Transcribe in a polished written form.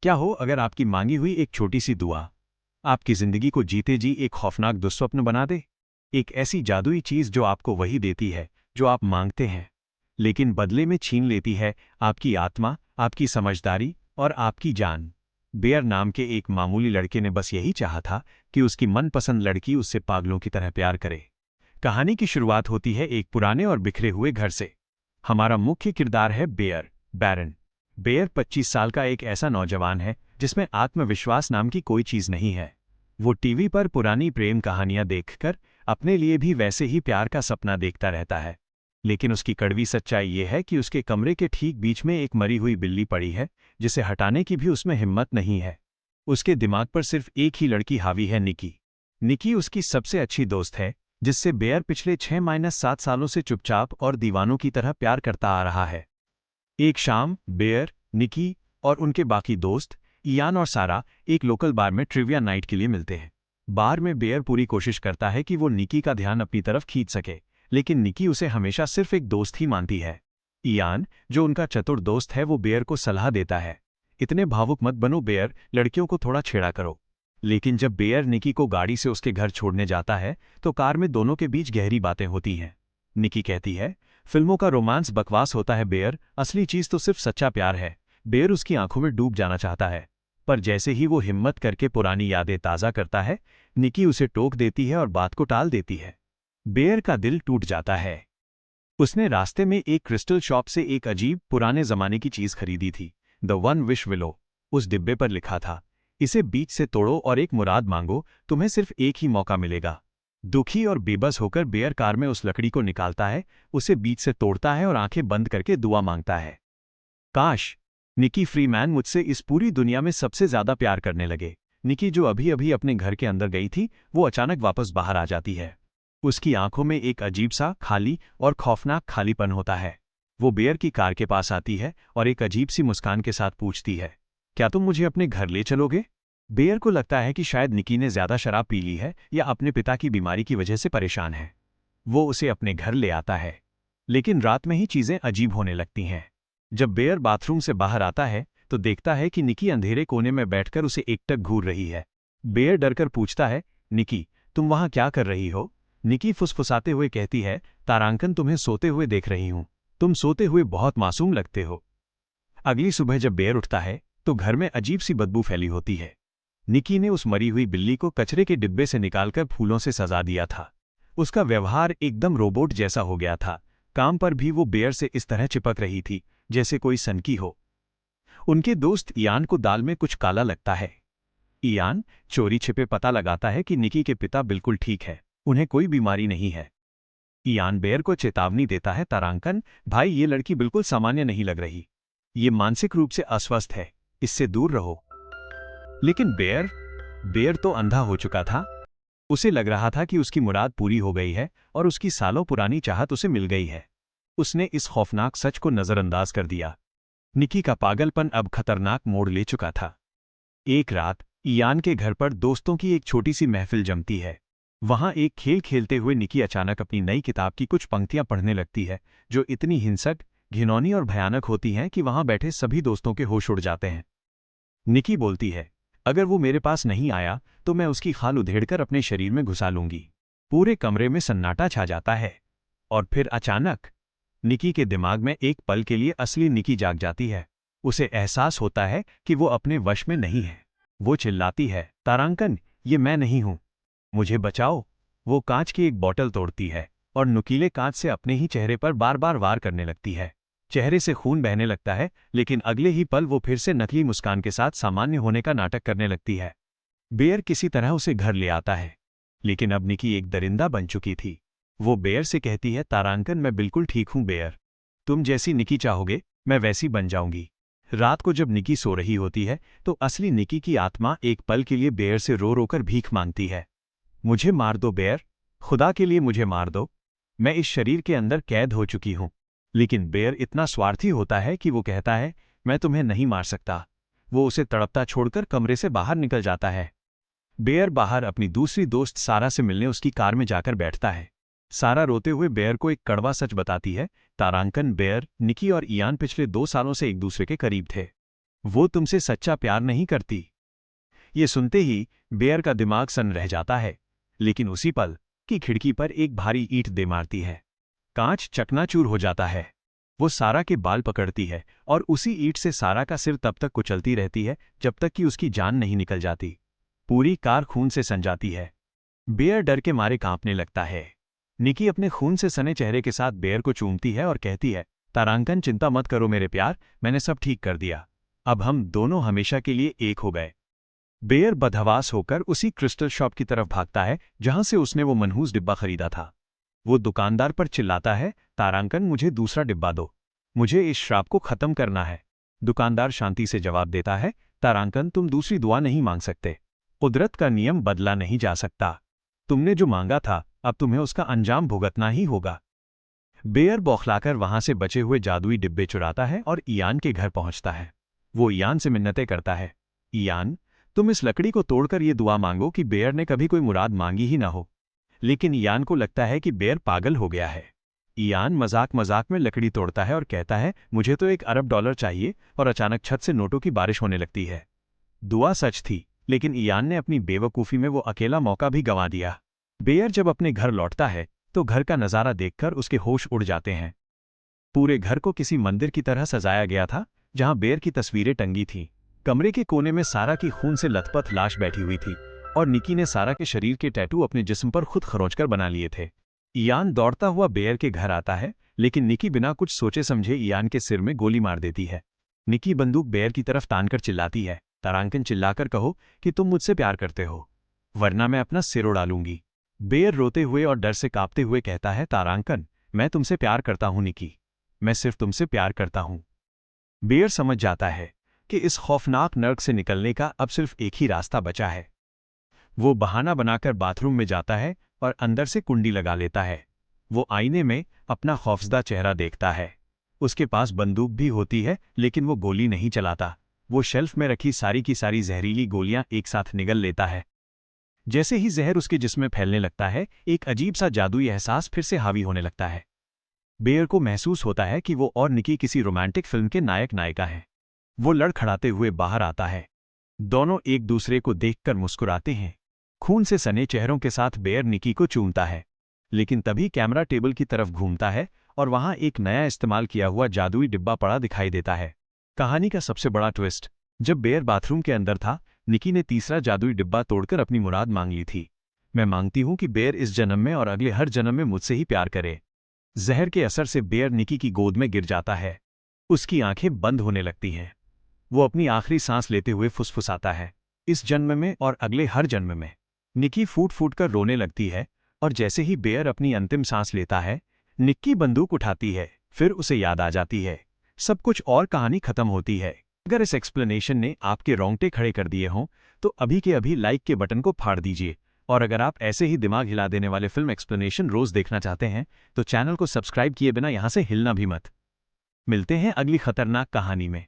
क्या हो अगर आपकी मांगी हुई एक छोटी सी दुआ आपकी जिंदगी को जीते जी एक खौफनाक दुस्वप्न बना दे। एक ऐसी जादुई चीज जो आपको वही देती है जो आप मांगते हैं, लेकिन बदले में छीन लेती है आपकी आत्मा, आपकी समझदारी और आपकी जान। बेयर नाम के एक मामूली लड़के ने बस यही चाहा था कि उसकी मनपसंद लड़की उससे पागलों की तरह प्यार करे। कहानी की शुरुआत होती है एक पुराने और बिखरे हुए घर से। हमारा मुख्य किरदार है बेयर, बैरन। बेयर 25 साल का एक ऐसा नौजवान है जिसमें आत्मविश्वास नाम की कोई चीज नहीं है। वो टीवी पर पुरानी प्रेम कहानियां देखकर अपने लिए भी वैसे ही प्यार का सपना देखता रहता है। लेकिन उसकी कड़वी सच्चाई ये है कि उसके कमरे के ठीक बीच में एक मरी हुई बिल्ली पड़ी है, जिसे हटाने की भी उसमें हिम्मत नहीं है। उसके दिमाग पर सिर्फ एक ही लड़की हावी है, निकी। निकी उसकी सबसे अच्छी दोस्त है, जिससे बेयर पिछले 6-7 सालों से चुपचाप और दीवानों की तरह प्यार करता आ रहा है। एक शाम बेयर, निकी और उनके बाकी दोस्त इयान और सारा एक लोकल बार में ट्रिविया नाइट के लिए मिलते हैं। बार में बेयर पूरी कोशिश करता है कि वो निकी का ध्यान अपनी तरफ खींच सके, लेकिन निकी उसे हमेशा सिर्फ एक दोस्त ही मानती है। इयान, जो उनका चतुर दोस्त है, वो बेयर को सलाह देता है, इतने भावुक मत बनो बेयर, लड़कियों को थोड़ा छेड़ा करो। लेकिन जब बेयर निकी को गाड़ी से उसके घर छोड़ने जाता है तो कार में दोनों के बीच गहरी बातें होती हैं। निकी कहती है, फिल्मों का रोमांस बकवास होता है बेयर, असली चीज तो सिर्फ सच्चा प्यार है। बेयर उसकी आंखों में डूब जाना चाहता है, पर जैसे ही वो हिम्मत करके पुरानी यादें ताज़ा करता है, निकी उसे टोक देती है और बात को टाल देती है। बेयर का दिल टूट जाता है। उसने रास्ते में एक क्रिस्टल शॉप से एक अजीब पुराने जमाने की चीज खरीदी थी, द वन विश विलो। उस डिब्बे पर लिखा था, इसे बीच से तोड़ो और एक मुराद मांगो, तुम्हें सिर्फ एक ही मौका मिलेगा। दुखी और बेबस होकर बेयर कार में उस लकड़ी को निकालता है, उसे बीच से तोड़ता है और आंखें बंद करके दुआ मांगता है, काश निकी फ्रीमैन मुझसे इस पूरी दुनिया में सबसे ज्यादा प्यार करने लगे। निकी, जो अभी अभी अपने घर के अंदर गई थी, वो अचानक वापस बाहर आ जाती है। उसकी आंखों में एक अजीब सा खाली और खौफनाक खालीपन होता है। वो बेयर की कार के पास आती है और एक अजीब सी मुस्कान के साथ पूछती है, क्या तुम मुझे अपने घर ले चलोगे? बेयर को लगता है कि शायद निकी ने ज्यादा शराब पी ली है या अपने पिता की बीमारी की वजह से परेशान है। वो उसे अपने घर ले आता है, लेकिन रात में ही चीजें अजीब होने लगती हैं। जब बेयर बाथरूम से बाहर आता है तो देखता है कि निकी अंधेरे कोने में बैठकर उसे एकटक घूर रही है। बेयर डरकर पूछता है, निकी, तुम वहां क्या कर रही हो? निकी फुसफुसाते हुए कहती है, तारांकन, तुम्हें सोते हुए देख रही हूं। तुम सोते हुए बहुत मासूम लगते हो। अगली सुबह जब बेयर उठता है तो घर में अजीब सी बदबू फैली होती है। निकी ने उस मरी हुई बिल्ली को कचरे के डिब्बे से निकालकर फूलों से सजा दिया था। उसका व्यवहार एकदम रोबोट जैसा हो गया था। काम पर भी वो बेयर से इस तरह चिपक रही थी जैसे कोई सनकी हो। उनके दोस्त इयान को दाल में कुछ काला लगता है। इयान चोरी छिपे पता लगाता है कि निकी के पिता बिल्कुल ठीक है, उन्हें कोई बीमारी नहीं है। इयान बेयर को चेतावनी देता है, तारांकन भाई, ये लड़की बिल्कुल सामान्य नहीं लग रही। ये मानसिक रूप से अस्वस्थ है, इससे दूर रहो। लेकिन बेयर बेयर तो अंधा हो चुका था। उसे लग रहा था कि उसकी मुराद पूरी हो गई है और उसकी सालों पुरानी चाहत उसे मिल गई है। उसने इस खौफनाक सच को नजरअंदाज कर दिया। निकी का पागलपन अब खतरनाक मोड़ ले चुका था। एक रात इयान के घर पर दोस्तों की एक छोटी सी महफिल जमती है। वहां एक खेल खेलते हुए निकी अचानक अपनी नई किताब की कुछ पंक्तियां पढ़ने लगती है, जो इतनी हिंसक, घिनौनी और भयानक होती हैं कि वहां बैठे सभी दोस्तों के होश उड़ जाते हैं। निकी बोलती है, अगर वो मेरे पास नहीं आया तो मैं उसकी खाल उधेड़कर अपने शरीर में घुसा लूंगी। पूरे कमरे में सन्नाटा छा जाता है और फिर अचानक निकी के दिमाग में एक पल के लिए असली निकी जाग जाती है। उसे एहसास होता है कि वो अपने वश में नहीं है। वो चिल्लाती है, तारांकन, ये मैं नहीं हूं, मुझे बचाओ। वो कांच की एक बोतल तोड़ती है और नुकीले कांच से अपने ही चेहरे पर बार बार वार करने लगती है। चेहरे से खून बहने लगता है, लेकिन अगले ही पल वो फिर से नकली मुस्कान के साथ सामान्य होने का नाटक करने लगती है। बेयर किसी तरह उसे घर ले आता है, लेकिन अब निकी एक दरिंदा बन चुकी थी। वो बेयर से कहती है, तारांकन, मैं बिल्कुल ठीक हूं बेयर, तुम जैसी निकी चाहोगे मैं वैसी बन जाऊंगी। रात को जब निकी सो रही होती है तो असली निकी की आत्मा एक पल के लिए बेयर से रो रोकर भीख मांगती है, मुझे मार दो बेयर, खुदा के लिए मुझे मार दो, मैं इस शरीर के अंदर कैद हो चुकी हूं। लेकिन बेयर इतना स्वार्थी होता है कि वो कहता है, मैं तुम्हें नहीं मार सकता। वो उसे तड़पता छोड़कर कमरे से बाहर निकल जाता है। बेयर बाहर अपनी दूसरी दोस्त सारा से मिलने उसकी कार में जाकर बैठता है। सारा रोते हुए बेयर को एक कड़वा सच बताती है, तारांकन बेयर, निकी और इयान पिछले 2 सालों से एक दूसरे के करीब थे। वो तुमसे सच्चा प्यार नहीं करती। ये सुनते ही बेयर का दिमाग सन रह जाता है, लेकिन उसी पल की खिड़की पर एक भारी ईंट दे मारती है। कांच चकनाचूर हो जाता है। वो सारा के बाल पकड़ती है और उसी ईंट से सारा का सिर तब तक कुचलती रहती है जब तक कि उसकी जान नहीं निकल जाती। पूरी कार खून से सन जाती है। बेयर डर के मारे कांपने लगता है। निकी अपने खून से सने चेहरे के साथ बेयर को चूमती है और कहती है, तारांकन चिंता मत करो मेरे प्यार, मैंने सब ठीक कर दिया। अब हम दोनों हमेशा के लिए एक हो गए। बेयर बदहवास होकर उसी क्रिस्टल शॉप की तरफ भागता है जहां से उसने वो मनहूस डिब्बा खरीदा था। वो दुकानदार पर चिल्लाता है, तारांकन मुझे दूसरा डिब्बा दो, मुझे इस श्राप को खत्म करना है। दुकानदार शांति से जवाब देता है, तारांकन तुम दूसरी दुआ नहीं मांग सकते। कुदरत का नियम बदला नहीं जा सकता। तुमने जो मांगा था अब तुम्हें उसका अंजाम भुगतना ही होगा। बेयर बौखलाकर वहां से बचे हुए जादुई डिब्बे चुराता है और इयान के घर पहुंचता है। वो इयान से मिन्नतें करता है, इयान तुम इस लकड़ी को तोड़कर ये दुआ मांगो कि बेयर ने कभी कोई मुराद मांगी ही ना हो। लेकिन इयान को लगता है कि बेयर पागल हो गया है। इयान मजाक मजाक में लकड़ी तोड़ता है और कहता है, मुझे तो $1 अरब चाहिए, और अचानक छत से नोटों की बारिश होने लगती है। दुआ सच थी, लेकिन इयान ने अपनी बेवकूफ़ी में वो अकेला मौका भी गंवा दिया। बेयर जब अपने घर लौटता है तो घर का नज़ारा देखकर उसके होश उड़ जाते हैं। पूरे घर को किसी मंदिर की तरह सजाया गया था, जहां बेयर की तस्वीरें टंगी थीं। कमरे के कोने में सारा की खून से लथपथ लाश बैठी हुई थी और निकी ने सारा के शरीर के टैटू अपने जिस्म पर खुद खरोंचकर बना लिए थे। इयान दौड़ता हुआ बेयर के घर आता है, लेकिन निकी बिना कुछ सोचे समझे इयान के सिर में गोली मार देती है। निकी बंदूक बेयर की तरफ तानकर चिल्लाती है, तारांकन चिल्लाकर कहो कि तुम मुझसे प्यार करते हो, वरना मैं अपना सिर उड़ा लूंगी। बेयर रोते हुए और डर से कांपते हुए कहता है, तारांकन मैं तुमसे प्यार करता हूं निकी, मैं सिर्फ तुमसे प्यार करता हूं। बेयर समझ जाता है कि इस खौफनाक नर्क से निकलने का अब सिर्फ एक ही रास्ता बचा है। वो बहाना बनाकर बाथरूम में जाता है और अंदर से कुंडी लगा लेता है। वो आईने में अपना खौफजदा चेहरा देखता है। उसके पास बंदूक भी होती है, लेकिन वो गोली नहीं चलाता। वो शेल्फ में रखी सारी की सारी जहरीली गोलियां एक साथ निगल लेता है। जैसे ही जहर उसके जिस्म में फैलने लगता है, एक अजीब सा जादुई एहसास फिर से हावी होने लगता है। बेयर को महसूस होता है कि वो और निकी किसी रोमांटिक फिल्म के नायक नायिका हैं। वो लड़खड़ाते हुए बाहर आता है। दोनों एक दूसरे को देखकर मुस्कुराते हैं। खून से सने चेहरों के साथ बेयर निकी को चूमता है, लेकिन तभी कैमरा टेबल की तरफ घूमता है और वहां एक नया इस्तेमाल किया हुआ जादुई डिब्बा पड़ा दिखाई देता है। कहानी का सबसे बड़ा ट्विस्ट, जब बेयर बाथरूम के अंदर था, निकी ने तीसरा जादुई डिब्बा तोड़कर अपनी मुराद मांग ली थी। मैं मांगती हूं कि बेयर इस जन्म में और अगले हर जन्म में मुझसे ही प्यार करे। जहर के असर से बेयर निकी की गोद में गिर जाता है। उसकी आंखें बंद होने लगती हैं। वो अपनी आखिरी सांस लेते हुए फुसफुसाता है, इस जन्म में और अगले हर जन्म में। निकी फूट फूट कर रोने लगती है और जैसे ही बेयर अपनी अंतिम सांस लेता है, निक्की बंदूक उठाती है। फिर उसे याद आ जाती है सब कुछ और कहानी खत्म होती है। अगर इस एक्सप्लेनेशन ने आपके रोंगटे खड़े कर दिए हों तो अभी के अभी लाइक के बटन को फाड़ दीजिए, और अगर आप ऐसे ही दिमाग हिला देने वाले फिल्म एक्सप्लेनेशन रोज देखना चाहते हैं तो चैनल को सब्सक्राइब किए बिना यहां से हिलना भी मत। मिलते हैं अगली खतरनाक कहानी में।